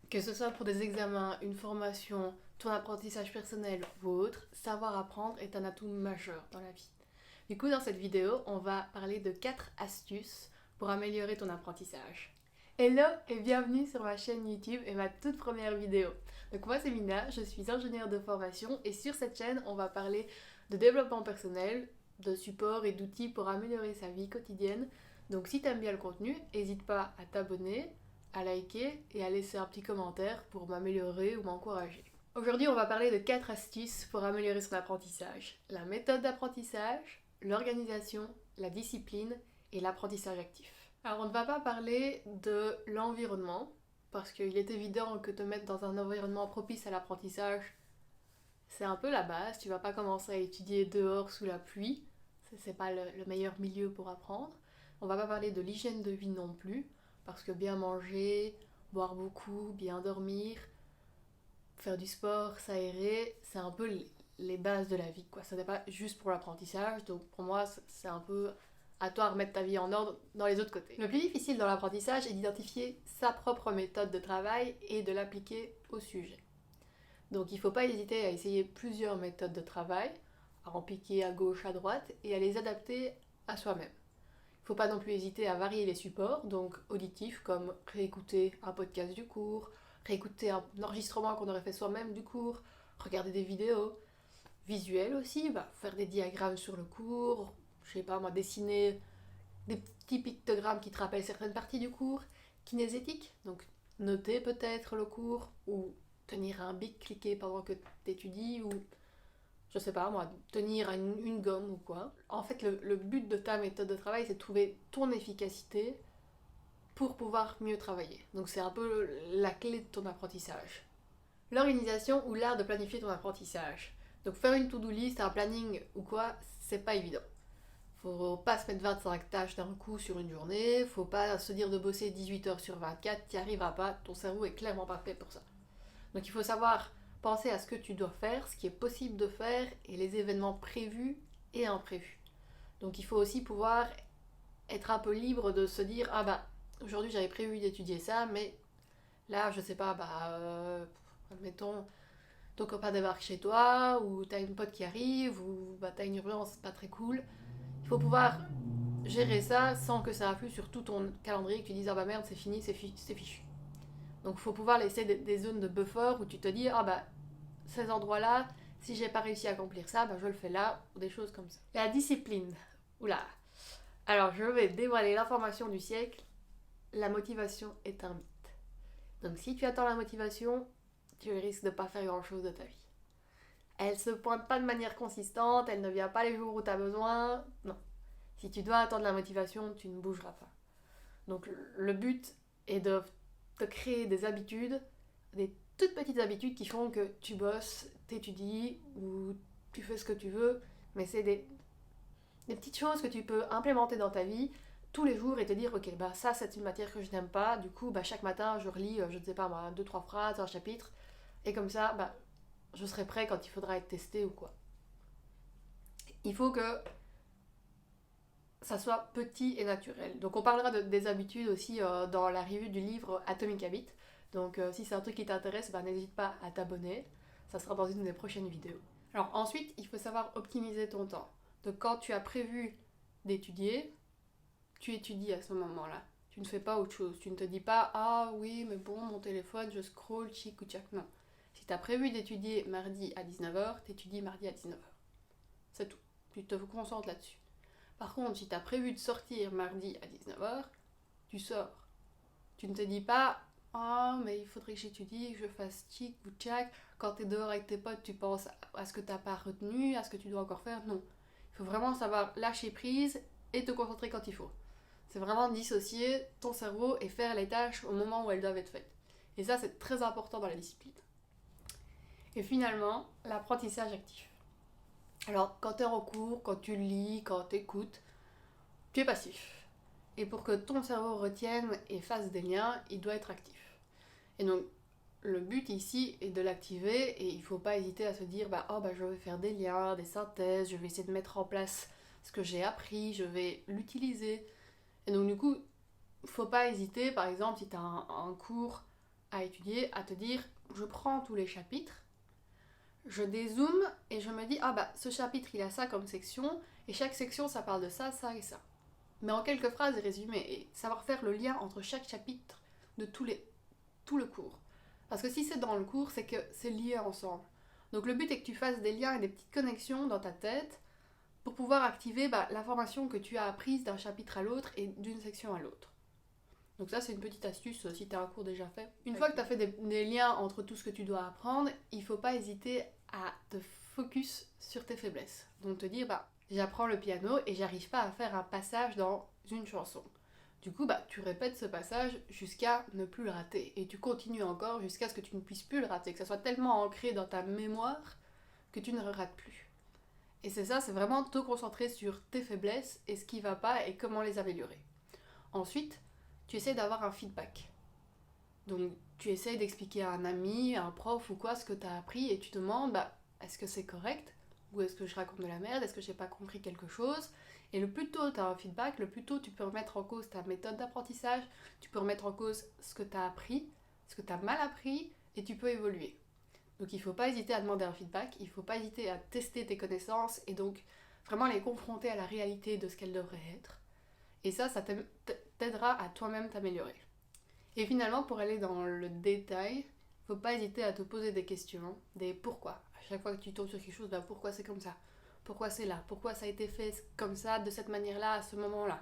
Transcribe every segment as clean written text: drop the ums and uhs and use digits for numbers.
Que ce soit pour des examens, une formation, ton apprentissage personnel ou autre, savoir apprendre est un atout majeur dans la vie. Du coup, dans cette vidéo, on va parler de 4 astuces pour améliorer ton apprentissage. Hello et bienvenue sur ma chaîne YouTube et ma toute première vidéo. Donc moi c'est Mina, je suis ingénieure de formation et sur cette chaîne on va parler de développement personnel, de support et d'outils pour améliorer sa vie quotidienne. Donc si t'aimes bien le contenu, n'hésite pas à t'abonner, à liker et à laisser un petit commentaire pour m'améliorer ou m'encourager. Aujourd'hui on va parler de 4 astuces pour améliorer son apprentissage. La méthode d'apprentissage, l'organisation, la discipline et l'apprentissage actif. Alors on ne va pas parler de l'environnement, parce qu'il est évident que te mettre dans un environnement propice à l'apprentissage, c'est un peu la base. Tu vas pas commencer à étudier dehors sous la pluie, c'est pas le meilleur milieu pour apprendre. On va pas parler de l'hygiène de vie non plus, parce que bien manger, boire beaucoup, bien dormir, faire du sport, s'aérer, c'est un peu les bases de la vie, quoi. Ça n'est pas juste pour l'apprentissage, donc pour moi c'est un peu à toi de remettre ta vie en ordre dans les autres côtés. Le plus difficile dans l'apprentissage est d'identifier sa propre méthode de travail et de l'appliquer au sujet. Donc il ne faut pas hésiter à essayer plusieurs méthodes de travail, à en piquer à gauche, à droite et à les adapter à soi-même. Il ne faut pas non plus hésiter à varier les supports, donc auditifs comme réécouter un podcast du cours, réécouter un enregistrement qu'on aurait fait soi-même du cours, regarder des vidéos. Visuels aussi, faire des diagrammes sur le cours, je sais pas moi, dessiner des petits pictogrammes qui te rappellent certaines parties du cours. Kinesthétique, donc noter peut-être le cours ou tenir un bic cliqué pendant que tu étudies ou je sais pas moi, tenir une gomme ou quoi. En fait, le but de ta méthode de travail, c'est de trouver ton efficacité pour pouvoir mieux travailler. Donc c'est un peu la clé de ton apprentissage. L'organisation ou l'art de planifier ton apprentissage. Donc faire une to-do list, un planning ou quoi, c'est pas évident. Faut pas se mettre 25 tâches d'un coup sur une journée, faut pas se dire de bosser 18 heures sur 24, t'y arriveras pas, ton cerveau est clairement pas fait pour ça. Donc il faut savoir penser à ce que tu dois faire, ce qui est possible de faire et les événements prévus et imprévus. Donc il faut aussi pouvoir être un peu libre de se dire ah bah aujourd'hui j'avais prévu d'étudier ça mais là je sais pas admettons ton copain débarque chez toi ou t'as une pote qui arrive ou t'as une urgence pas très cool. Il faut pouvoir gérer ça sans que ça influe sur tout ton calendrier, que tu dises ah bah merde c'est fini, c'est fichu. Donc il faut pouvoir laisser des zones de buffer où tu te dis ah bah ces endroits là, si j'ai pas réussi à accomplir ça, bah je le fais là, ou des choses comme ça. La discipline. Oula. Alors je vais dévoiler l'information du siècle. La motivation est un mythe. Donc si tu attends la motivation, tu risques de pas faire grand chose de ta vie. Elle se pointe pas de manière consistante, elle ne vient pas les jours où tu as besoin. Non. Si tu dois attendre la motivation, tu ne bougeras pas. Donc le but est de te créer des habitudes, des toutes petites habitudes qui font que tu bosses, t'étudies ou tu fais ce que tu veux, mais c'est des petites choses que tu peux implémenter dans ta vie tous les jours et te dire ok bah ça c'est une matière que je n'aime pas, du coup bah chaque matin je relis je ne sais pas moi 2-3 phrases, un chapitre et comme ça bah je serai prêt quand il faudra être testé ou quoi. Il faut que ça soit petit et naturel. Donc on parlera des habitudes aussi dans la review du livre Atomic Habits. Donc si c'est un truc qui t'intéresse, bah, n'hésite pas à t'abonner. Ça sera dans une des prochaines vidéos. Alors ensuite, il faut savoir optimiser ton temps. Donc quand tu as prévu d'étudier, tu étudies à ce moment-là. Tu ne fais pas autre chose. Tu ne te dis pas ah oui mais bon mon téléphone je scroll chic ou tchac. Non. Si tu as prévu d'étudier mardi à 19h, tu étudies mardi à 19h. C'est tout. Tu te concentres là-dessus. Par contre, si tu as prévu de sortir mardi à 19h, tu sors. Tu ne te dis pas ah, mais il faudrait que j'étudie, que je fasse chic ou tchac. Quand tu es dehors avec tes potes, tu penses à ce que tu n'as pas retenu, à ce que tu dois encore faire. Non. Il faut vraiment savoir lâcher prise et te concentrer quand il faut. C'est vraiment dissocier ton cerveau et faire les tâches au moment où elles doivent être faites. Et ça, c'est très important dans la discipline. Et finalement, l'apprentissage actif. Alors, quand tu es en cours, quand tu lis, quand tu écoutes, tu es passif. Et pour que ton cerveau retienne et fasse des liens, il doit être actif. Et donc, le but ici est de l'activer et il ne faut pas hésiter à se dire je vais faire des liens, des synthèses, je vais essayer de mettre en place ce que j'ai appris, je vais l'utiliser. Et donc, du coup, il ne faut pas hésiter, par exemple, si tu as un cours à étudier, à te dire, je prends tous les chapitres, je dézoome et je me dis, ah bah ce chapitre il a ça comme section, et chaque section ça parle de ça, ça et ça. Mais en quelques phrases et résumé, et savoir faire le lien entre chaque chapitre de tout le cours. Parce que si c'est dans le cours, c'est que c'est lié ensemble. Donc le but est que tu fasses des liens et des petites connexions dans ta tête pour pouvoir activer l'information que tu as apprise d'un chapitre à l'autre et d'une section à l'autre. Donc ça c'est une petite astuce si tu as un cours déjà fait. Une fois que tu as fait des liens entre tout ce que tu dois apprendre, il ne faut pas hésiter à te focus sur tes faiblesses. Donc te dire, j'apprends le piano et j'arrive pas à faire un passage dans une chanson. Du coup, tu répètes ce passage jusqu'à ne plus le rater. Et tu continues encore jusqu'à ce que tu ne puisses plus le rater, que ça soit tellement ancré dans ta mémoire que tu ne le rates plus. Et c'est ça, c'est vraiment te concentrer sur tes faiblesses et ce qui va pas et comment les améliorer. Ensuite, tu essaies d'avoir un feedback. Donc, tu essaies d'expliquer à un ami, à un prof ou quoi ce que tu as appris et tu te demandes, est-ce que c'est correct ? Ou est-ce que je raconte de la merde ? Est-ce que j'ai pas compris quelque chose ? Et le plus tôt tu as un feedback, le plus tôt tu peux remettre en cause ta méthode d'apprentissage, tu peux remettre en cause ce que tu as appris, ce que tu as mal appris, et tu peux évoluer. Donc il ne faut pas hésiter à demander un feedback, il ne faut pas hésiter à tester tes connaissances, et donc vraiment les confronter à la réalité de ce qu'elles devraient être. Et ça t'aidera à toi-même t'améliorer. Et finalement, pour aller dans le détail, il ne faut pas hésiter à te poser des questions, des pourquoi. À chaque fois que tu tombes sur quelque chose, pourquoi c'est comme ça ? Pourquoi c'est là ? Pourquoi ça a été fait comme ça, de cette manière-là, à ce moment-là ?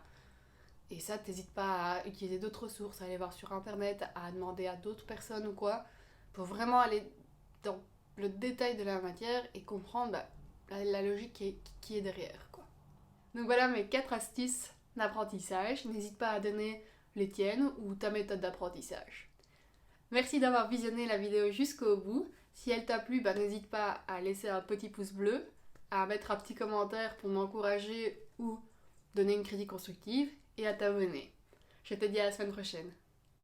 Et ça, t'hésites pas à utiliser d'autres sources, à aller voir sur internet, à demander à d'autres personnes ou quoi, pour vraiment aller dans le détail de la matière et comprendre la logique qui est derrière, quoi. Donc voilà mes 4 astuces d'apprentissage. N'hésite pas à donner les tiennes ou ta méthode d'apprentissage. Merci d'avoir visionné la vidéo jusqu'au bout. Si elle t'a plu, n'hésite pas à laisser un petit pouce bleu, à mettre un petit commentaire pour m'encourager ou donner une critique constructive et à t'abonner. Je te dis à la semaine prochaine.